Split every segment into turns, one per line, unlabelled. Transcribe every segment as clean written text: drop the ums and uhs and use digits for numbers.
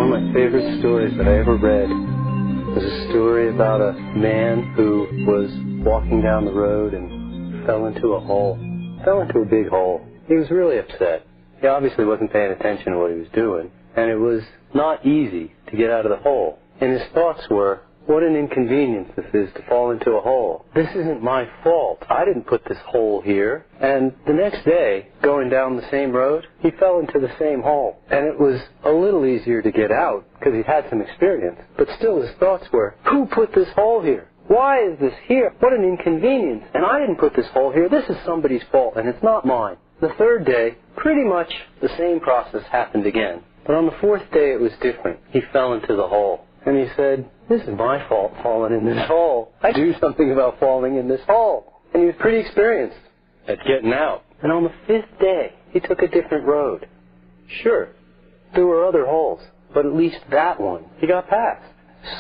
One of my favorite stories that I ever read was a story about a man who was walking down the road and fell into a hole. Fell into a big hole. He was really upset. He obviously wasn't paying attention to what he was doing, and it was not easy to get out of the hole. And his thoughts were, what an inconvenience this is to fall into a hole. This isn't my fault. I didn't put this hole here. And the next day, going down the same road, he fell into the same hole. And it was a little easier to get out because he'd had some experience. But still his thoughts were, who put this hole here? Why is this here? What an inconvenience. And I didn't put this hole here. This is somebody's fault, and it's not mine. The third day, pretty much the same process happened again. But on the fourth day, it was different. He fell into the hole. And he said, this is my fault falling in this hole. I do something about falling in this hole. And he was pretty experienced at getting out. And on the fifth day, he took a different road. Sure, there were other holes, but at least that one he got past.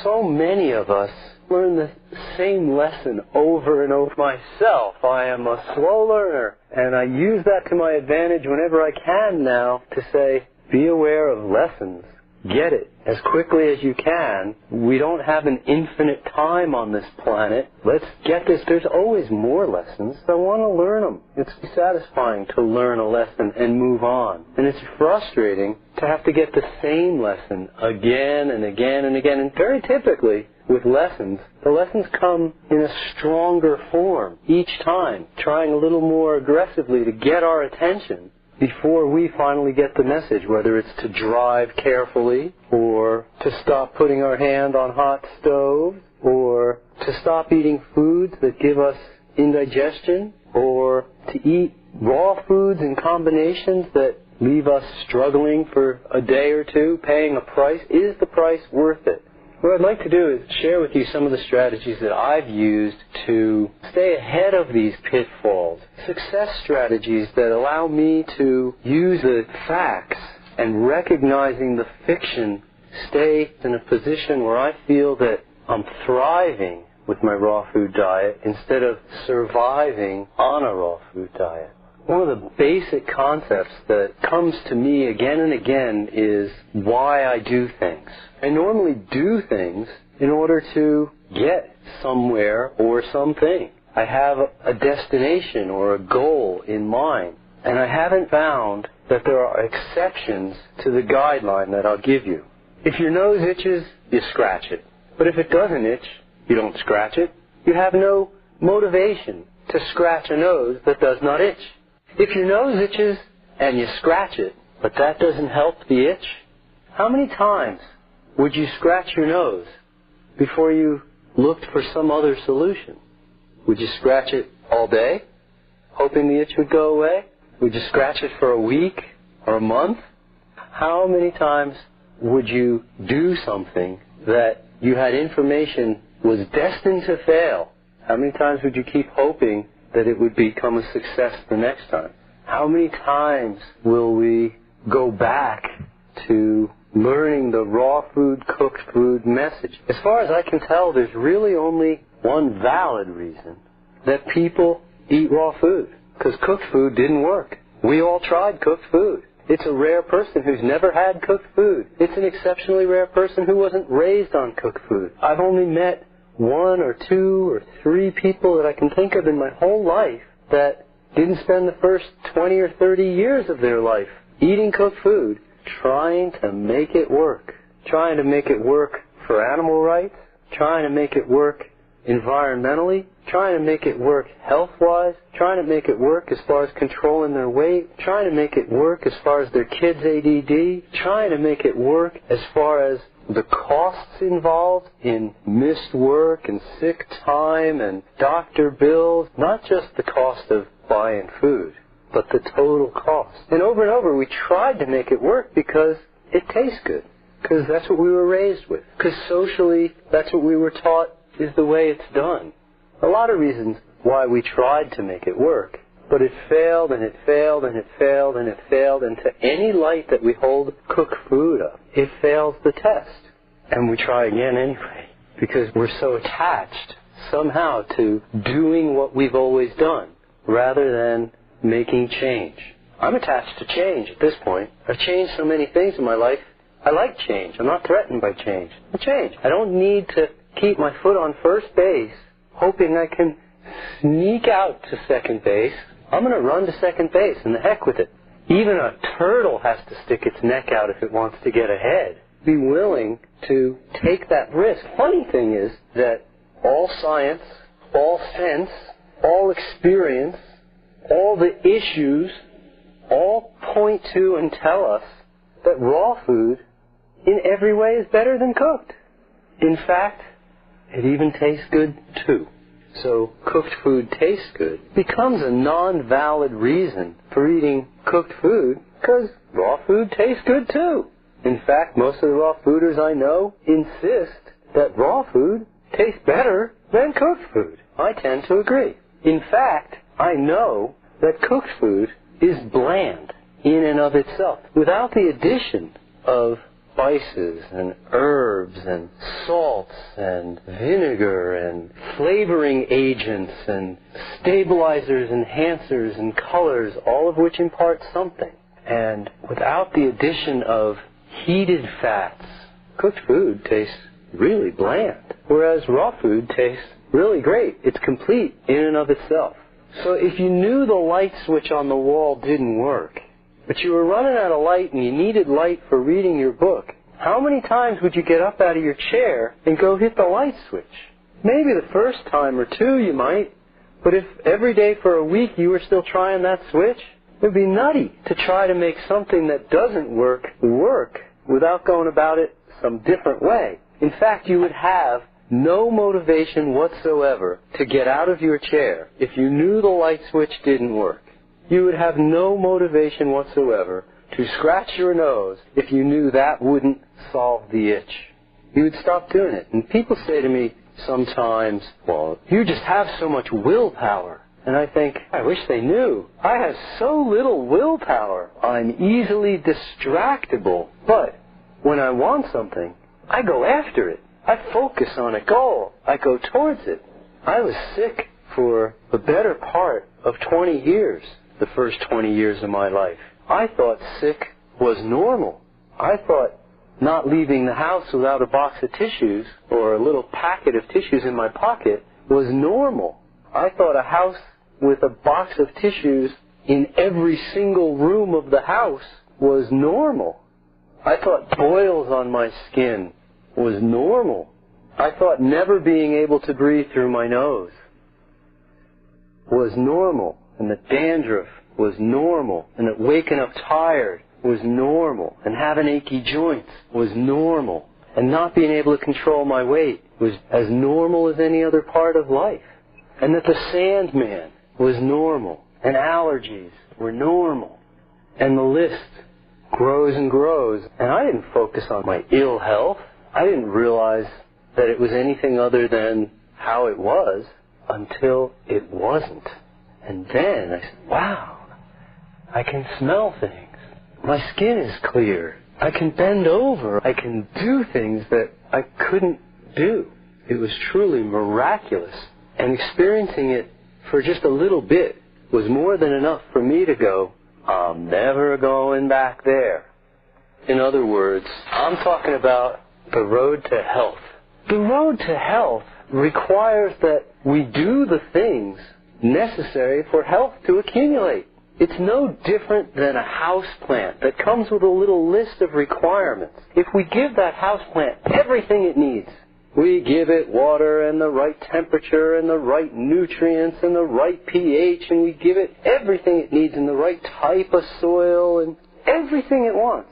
So many of us learn the same lesson over and over. Myself, I am a slow learner, and I use that to my advantage whenever I can now to say, be aware of lessons. Get it as quickly as you can. We don't have an infinite time on this planet. Let's get this. There's always more lessons. I want to learn them. It's satisfying to learn a lesson and move on. And it's frustrating to have to get the same lesson again and again and again. And very typically, with lessons, the lessons come in a stronger form each time, trying a little more aggressively to get our attention before we finally get the message, whether it's to drive carefully, or to stop putting our hand on hot stoves, or to stop eating foods that give us indigestion, or to eat raw foods in combinations that leave us struggling for a day or two, paying a price. Is the price worth it? What I'd like to do is share with you some of the strategies that I've used to stay ahead of these pitfalls. Success strategies that allow me to use the facts and recognizing the fiction, stay in a position where I feel that I'm thriving with my raw food diet instead of surviving on a raw food diet. One of the basic concepts that comes to me again and again is why I do things. I normally do things in order to get somewhere or something. I have a destination or a goal in mind, and I haven't found that there are exceptions to the guideline that I'll give you. If your nose itches, you scratch it. But if it doesn't itch, you don't scratch it. You have no motivation to scratch a nose that does not itch. If your nose itches and you scratch it, but that doesn't help the itch, how many times would you scratch your nose before you looked for some other solution? Would you scratch it all day, hoping the itch would go away? Would you scratch it for a week or a month? How many times would you do something that you had information was destined to fail? How many times would you keep hoping that it would become a success the next time? How many times will we go back to learning the raw food, cooked food message? As far as I can tell, there's really only one valid reason that people eat raw food, because cooked food didn't work. We all tried cooked food. It's a rare person who's never had cooked food. It's an exceptionally rare person who wasn't raised on cooked food. I've only met 1 or 2 or 3 people that I can think of in my whole life that didn't spend the first 20 or 30 years of their life eating cooked food, trying to make it work. Trying to make it work for animal rights, trying to make it work environmentally, trying to make it work health-wise, trying to make it work as far as controlling their weight, trying to make it work as far as their kids' ADD, trying to make it work as far as the costs involved in missed work and sick time and doctor bills, not just the cost of buying food, but the total cost. And over we tried to make it work because it tastes good, because that's what we were raised with, because socially that's what we were taught is the way it's done. A lot of reasons why we tried to make it work, but it failed and it failed and it failed and it failed, and to any light that we hold cooked food up, it fails the test. And we try again anyway, because we're so attached somehow to doing what we've always done, rather than making change. I'm attached to change at this point. I've changed so many things in my life, I like change. I'm not threatened by change. I change. I don't need to keep my foot on first base hoping I can sneak out to second base. I'm going to run to second base, and the heck with it. Even a turtle has to stick its neck out if it wants to get ahead. Be willing to take that risk. Funny thing is that all science, all sense, all experience, all the issues all point to and tell us that raw food in every way is better than cooked. In fact, it even tastes good too. So cooked food tastes good becomes a non-valid reason for eating cooked food because raw food tastes good too. In fact, most of the raw fooders I know insist that raw food tastes better than cooked food. I tend to agree. In fact, I know that cooked food is bland in and of itself. Without the addition of spices and herbs and salts and vinegar and flavoring agents and stabilizers, enhancers, and colors, all of which impart something. And without the addition of heated fats, cooked food tastes really bland, whereas raw food tastes really great. It's complete in and of itself. So if you knew the light switch on the wall didn't work, but you were running out of light and you needed light for reading your book, how many times would you get up out of your chair and go hit the light switch? Maybe the first time or two you might, but if every day for a week you were still trying that switch, it would be nutty to try to make something that doesn't work without going about it some different way. In fact, you would have no motivation whatsoever to get out of your chair if you knew the light switch didn't work. You would have no motivation whatsoever to scratch your nose if you knew that wouldn't solve the itch. You would stop doing it. And people say to me sometimes, well, you just have so much willpower. And I think, I wish they knew. I have so little willpower. I'm easily distractible. But when I want something, I go after it. I focus on a goal. I go towards it. I was sick for the better part of 20 years, the first 20 years of my life. I thought sick was normal. I thought not leaving the house without a box of tissues or a little packet of tissues in my pocket was normal. I thought a house with a box of tissues in every single room of the house was normal. I thought boils on my skin was normal. I thought never being able to breathe through my nose was normal, and that dandruff was normal, and that waking up tired was normal, and having achy joints was normal, and not being able to control my weight was as normal as any other part of life, and that the Sandman was normal, and allergies were normal, and the list grows and grows. And I didn't focus on my ill health. I didn't realize that it was anything other than how it was until it wasn't. And then I said, wow, I can smell things. My skin is clear. I can bend over. I can do things that I couldn't do. It was truly miraculous. And experiencing it for just a little bit was more than enough for me to go, I'm never going back there. In other words, I'm talking about the road to health. The road to health requires that we do the things necessary for health to accumulate. It's no different than a house plant that comes with a little list of requirements. If we give that house plant everything it needs, we give it water and the right temperature and the right nutrients and the right pH, and we give it everything it needs in the right type of soil and everything it wants.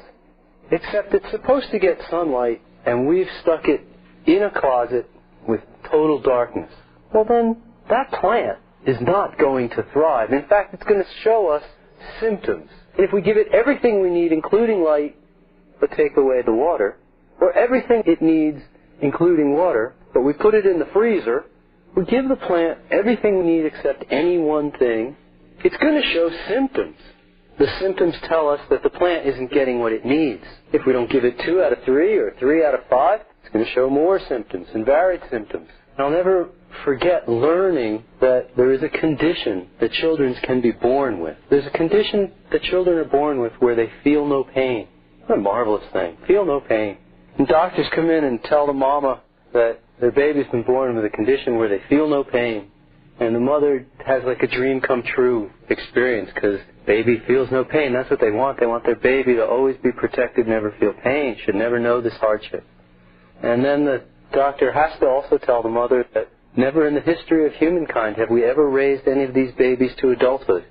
Except it's supposed to get sunlight, and we've stuck it in a closet with total darkness. Well then, that plant is not going to thrive. In fact, it's going to show us symptoms. If we give it everything we need, including light, but take away the water, or everything it needs, including water, but we put it in the freezer, we give the plant everything we need except any one thing, it's going to show symptoms. The symptoms tell us that the plant isn't getting what it needs. If we don't give it 2 out of 3 or 3 out of 5, it's going to show more symptoms and varied symptoms. And I'll never forget learning that there is a condition that children can be born with. There's a condition that children are born with where they feel no pain. What a marvelous thing. Feel no pain. And doctors come in and tell the mama that their baby's been born with a condition where they feel no pain. And the mother has like a dream come true experience because baby feels no pain. That's what they want. They want their baby to always be protected, never feel pain, should never know this hardship. And then the doctor has to also tell the mother that never in the history of humankind have we ever raised any of these babies to adulthood.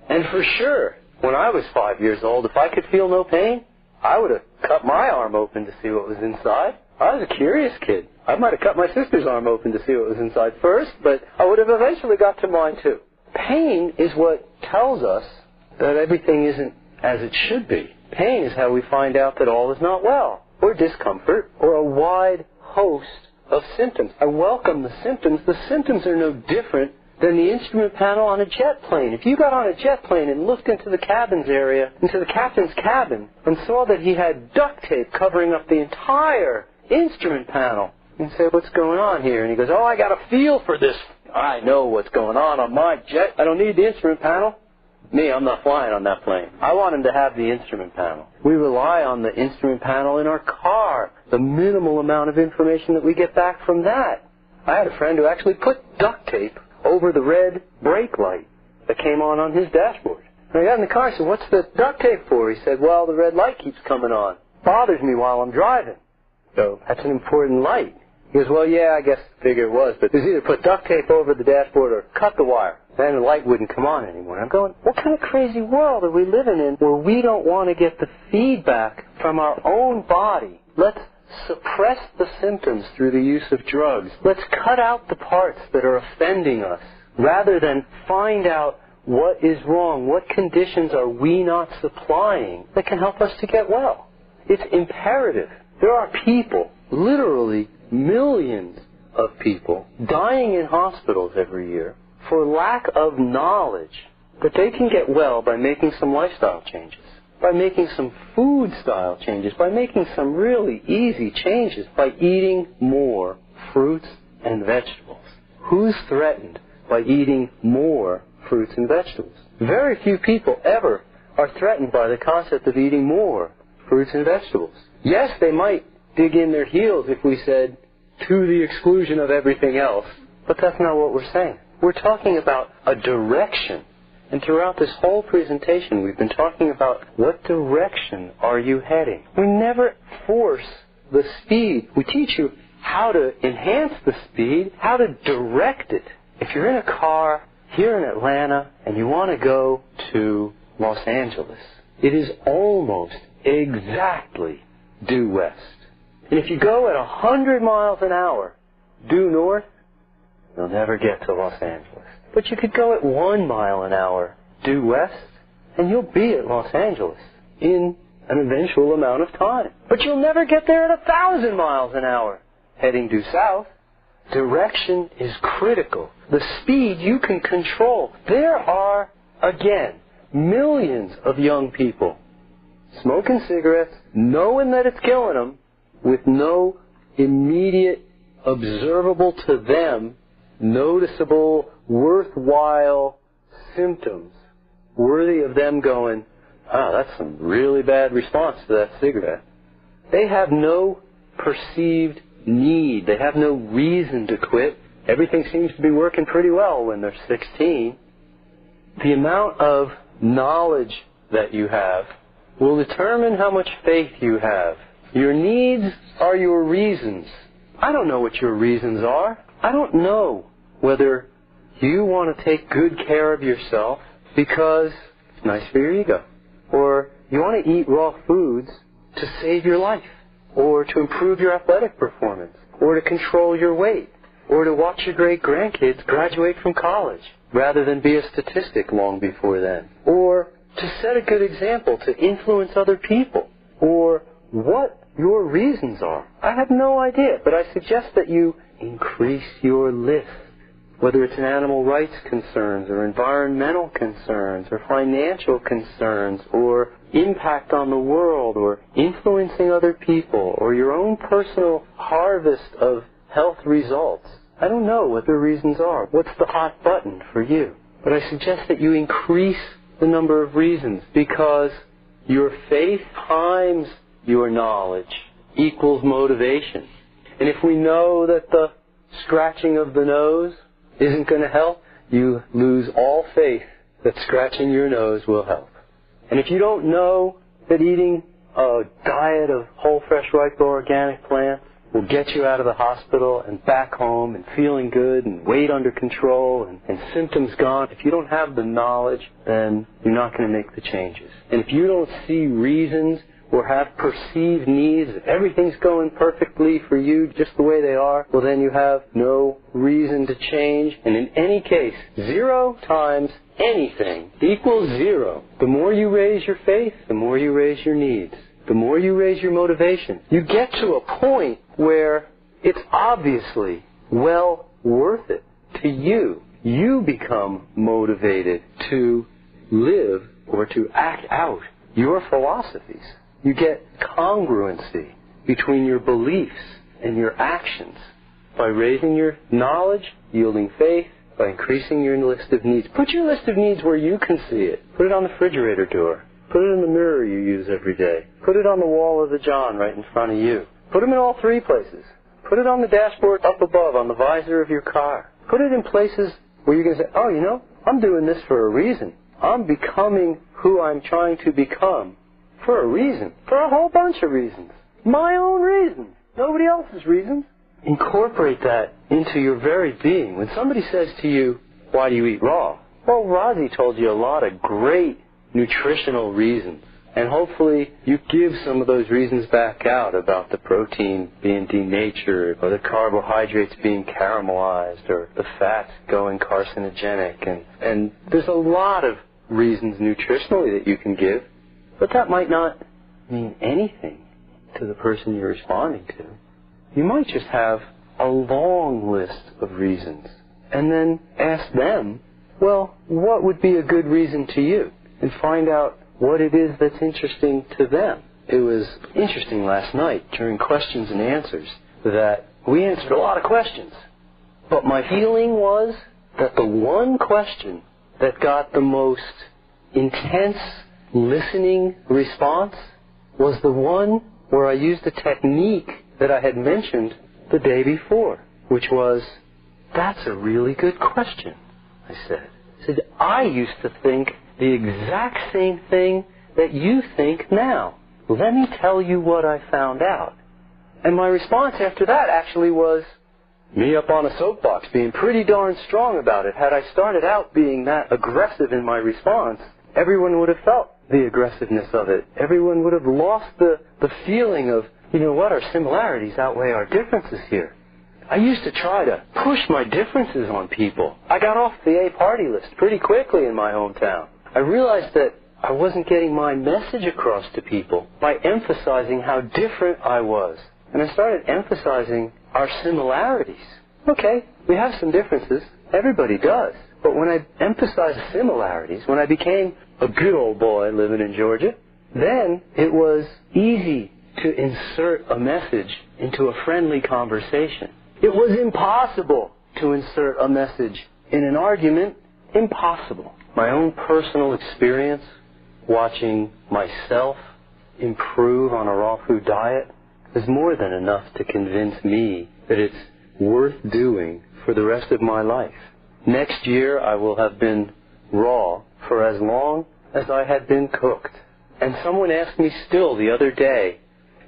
And for sure, when I was 5 years old, if I could feel no pain, I would have cut my arm open to see what was inside. I was a curious kid. I might have cut my sister's arm open to see what was inside first, but I would have eventually got to mine too. Pain is what tells us that everything isn't as it should be. Pain is how we find out that all is not well, or discomfort, or a wide host of symptoms. I welcome the symptoms. The symptoms are no different than the instrument panel on a jet plane. If you got on a jet plane and looked into the cabins area, into the captain's cabin, and saw that he had duct tape covering up the entire instrument panel, and say, what's going on here? And he goes, oh, I got a feel for this. I know what's going on my jet. I don't need the instrument panel. Me, I'm not flying on that plane. I want him to have the instrument panel. We rely on the instrument panel in our car, the minimal amount of information that we get back from that. I had a friend who actually put duct tape over the red brake light that came on his dashboard. And I got in the car and said, what's the duct tape for? He said, well, the red light keeps coming on. Bothers me while I'm driving. So that's an important light. He goes, well, yeah, I guess figure it was, but there's either put duct tape over the dashboard or cut the wire. Then the light wouldn't come on anymore. I'm going, what kind of crazy world are we living in where we don't want to get the feedback from our own body? Let's suppress the symptoms through the use of drugs. Let's cut out the parts that are offending us rather than find out what is wrong, what conditions are we not supplying that can help us to get well. It's imperative. There are people, literally millions of people, dying in hospitals every year for lack of knowledge that they can get well by making some lifestyle changes, by making some food style changes, by making some really easy changes, by eating more fruits and vegetables. Who's threatened by eating more fruits and vegetables? Very few people ever are threatened by the concept of eating more fruits and vegetables. Yes, they might dig in their heels if we said, to the exclusion of everything else, but that's not what we're saying. We're talking about a direction. And throughout this whole presentation, we've been talking about what direction are you heading. We never force the speed. We teach you how to enhance the speed, how to direct it. If you're in a car here in Atlanta and you want to go to Los Angeles, it is almost exactly due west. And if you go at 100 miles an hour due north, you'll never get to Los Angeles. But you could go at 1 mile an hour due west, and you'll be at Los Angeles in an eventual amount of time. But you'll never get there at 1,000 miles an hour heading due south. Direction is critical. The speed you can control. There are, again, millions of young people smoking cigarettes, knowing that it's killing them, with no immediate, observable to them, noticeable, worthwhile symptoms worthy of them going, that's some really bad response to that cigarette. They have no perceived need. They have no reason to quit. Everything seems to be working pretty well when they're 16. The amount of knowledge that you have will determine how much faith you have. Your needs are your reasons. I don't know what your reasons are. I don't know whether you want to take good care of yourself because it's nice for your ego, or you want to eat raw foods to save your life, or to improve your athletic performance, or to control your weight, or to watch your great-grandkids graduate from college rather than be a statistic long before then, or to set a good example, to influence other people, or what your reasons are. I have no idea, but I suggest that you increase your list, whether it's in animal rights concerns or environmental concerns or financial concerns or impact on the world or influencing other people or your own personal harvest of health results. I don't know what the reasons are. What's the hot button for you? But I suggest that you increase the number of reasons, because Your faith times your knowledge equals motivation. And if we know that the scratching of the nose isn't going to help, you lose all faith that scratching your nose will help. And if you don't know that eating a diet of whole, fresh, ripe, organic plants will get you out of the hospital and back home and feeling good and weight under control and symptoms gone, if you don't have the knowledge, then you're not going to make the changes. And if you don't see reasons or have perceived needs, if everything's going perfectly for you just the way they are, well then you have no reason to change. And in any case, 0 times anything equals 0. The more you raise your faith, the more you raise your needs. The more you raise your motivation. You get to a point where it's obviously well worth it to you. You become motivated to live or to act out your philosophies. You get congruency between your beliefs and your actions by raising your knowledge, yielding faith, by increasing your list of needs. Put your list of needs where you can see it. Put it on the refrigerator door. Put it in the mirror you use every day. Put it on the wall of the John right in front of you. Put them in all 3 places. Put it on the dashboard up above, on the visor of your car. Put it in places where you're going to say, oh, you know, I'm doing this for a reason. I'm becoming who I'm trying to become for a reason. For a whole bunch of reasons. My own reasons. Nobody else's reasons. Incorporate that into your very being. When somebody says to you, why do you eat raw? Well, Razi told you a lot of great nutritional reasons. And hopefully you give some of those reasons back out about the protein being denatured, or the carbohydrates being caramelized, or the fats going carcinogenic. And there's a lot of reasons nutritionally that you can give, but that might not mean anything to the person you're responding to. You might just have a long list of reasons, and then ask them, well, what would be a good reason to you? And find out what it is that's interesting to them. It was interesting last night during questions and answers that we answered a lot of questions. But my feeling was that the one question that got the most intense listening response was the one where I used a technique that I had mentioned the day before, which was, that's a really good question, I said. I said, I used to think the exact same thing that you think now. Let me tell you what I found out. And my response after that actually was me up on a soapbox being pretty darn strong about it. Had I started out being that aggressive in my response, everyone would have felt the aggressiveness of it. Everyone would have lost the feeling of, you know what, our similarities outweigh our differences here. I used to try to push my differences on people. I got off the A party list pretty quickly in my hometown. I realized that I wasn't getting my message across to people by emphasizing how different I was. And I started emphasizing our similarities. Okay, we have some differences. Everybody does. But when I emphasized similarities, when I became a good old boy living in Georgia, then it was easy to insert a message into a friendly conversation. It was impossible to insert a message in an argument. Impossible. My own personal experience watching myself improve on a raw food diet is more than enough to convince me that it's worth doing for the rest of my life. Next year I will have been raw for as long as I had been cooked. And someone asked me still the other day,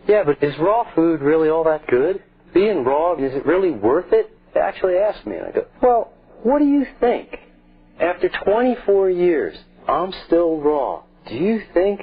yeah, but is raw food really all that good? Being raw, is it really worth it? They actually asked me, and I go, well, what do you think? After 24 years, I'm still raw. Do you think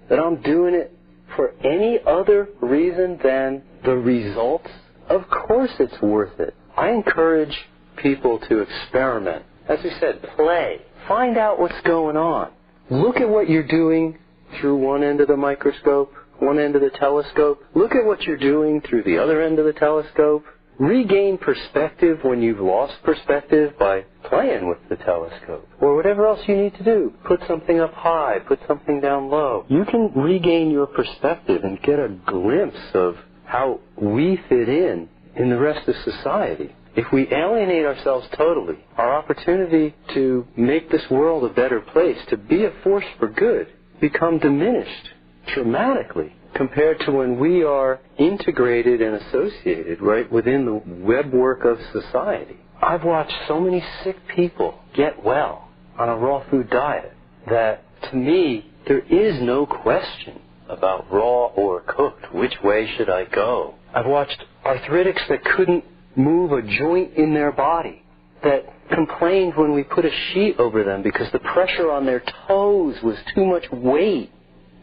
that I'm doing it for any other reason than the results? Of course it's worth it. I encourage people to experiment. As we said, play. Find out what's going on. Look at what you're doing through one end of the microscope, one end of the telescope. Look at what you're doing through the other end of the telescope. Regain perspective when you've lost perspective by playing with the telescope. Or whatever else you need to do. Put something up high, put something down low. You can regain your perspective and get a glimpse of how we fit in the rest of society. If we alienate ourselves totally, our opportunity to make this world a better place, to be a force for good, become diminished. dramatically compared to when we are integrated and associated right within the webwork of society. I've watched so many sick people get well on a raw food diet that, to me, there is no question about raw or cooked. Which way should I go? I've watched arthritics that couldn't move a joint in their body, that complained when we put a sheet over them because the pressure on their toes was too much weight.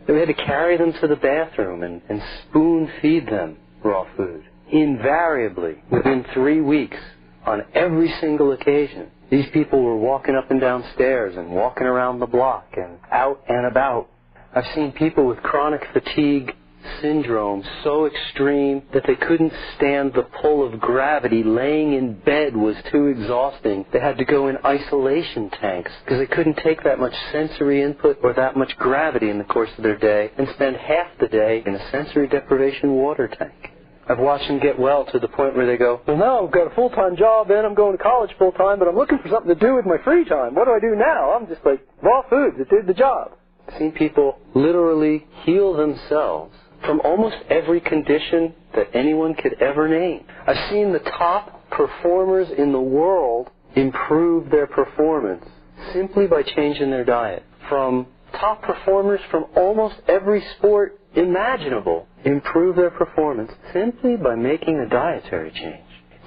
That we had to carry them to the bathroom and spoon feed them raw food. Invariably, within 3 weeks, on every single occasion, these people were walking up and down stairs and walking around the block and out and about. I've seen people with chronic fatigue syndrome so extreme that they couldn't stand the pull of gravity. Laying in bed was too exhausting. They had to go in isolation tanks because they couldn't take that much sensory input or that much gravity in the course of their day and spend half the day in a sensory deprivation water tank. I've watched them get well to the point where they go, well, now I've got a full-time job and I'm going to college full-time, but I'm looking for something to do with my free time. What do I do now? I'm just like, raw foods, it did the job. I've seen people literally heal themselves from almost every condition that anyone could ever name. I've seen the top performers in the world improve their performance simply by changing their diet. From top performers from almost every sport imaginable improve their performance simply by making a dietary change.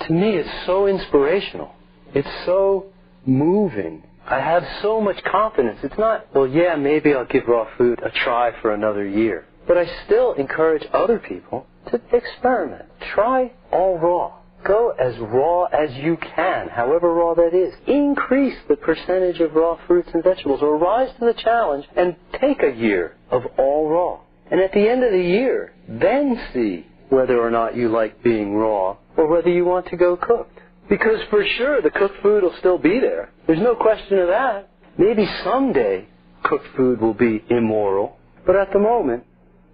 To me, it's so inspirational. It's so moving. I have so much confidence. It's not, well, yeah, maybe I'll give raw food a try for another year. But I still encourage other people to experiment. Try all raw. Go as raw as you can, however raw that is. Increase the percentage of raw fruits and vegetables, or rise to the challenge and take a year of all raw. And at the end of the year, then see whether or not you like being raw or whether you want to go cooked. Because for sure the cooked food will still be there. There's no question of that. Maybe someday cooked food will be immoral, but at the moment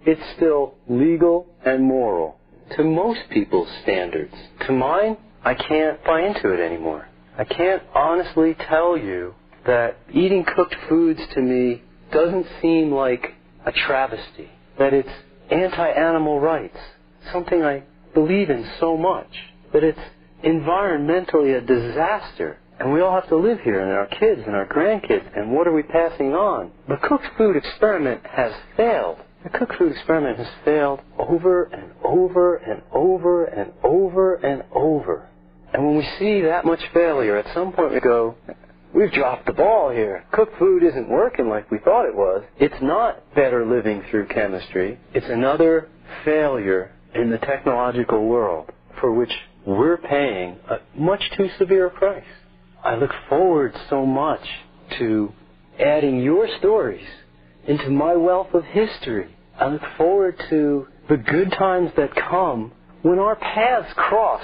it's still legal and moral to most people's standards. To mine, I can't buy into it anymore. I can't honestly tell you that eating cooked foods to me doesn't seem like a travesty, that it's anti-animal rights, something I believe in so much, that it's environmentally a disaster, and we all have to live here, and our kids and our grandkids, and what are we passing on? The cooked food experiment has failed. The cooked food experiment has failed over and over and over and over and over. And when we see that much failure, at some point we go, we've dropped the ball here. Cooked food isn't working like we thought it was. It's not better living through chemistry. It's another failure in the technological world for which we're paying a much too severe price. I look forward so much to adding your stories into my wealth of history. I look forward to the good times that come when our paths cross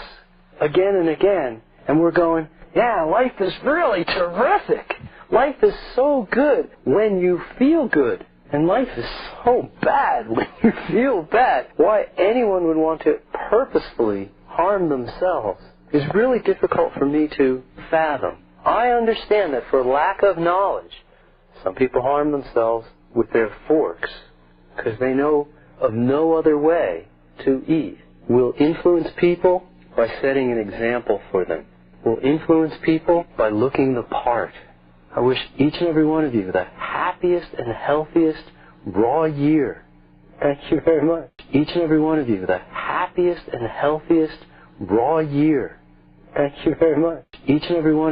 again and again, and we're going, yeah, life is really terrific. Life is so good when you feel good, and life is so bad when you feel bad. Why anyone would want to purposefully harm themselves is really difficult for me to fathom. I understand that for lack of knowledge, some people harm themselves with their forks because they know of no other way to eat. We'll influence people by setting an example for them. We'll influence people by looking the part. I wish each and every one of you the happiest and healthiest raw year. Thank you very much. Each and every one of you the happiest and healthiest raw year. Thank you very much. Each and every one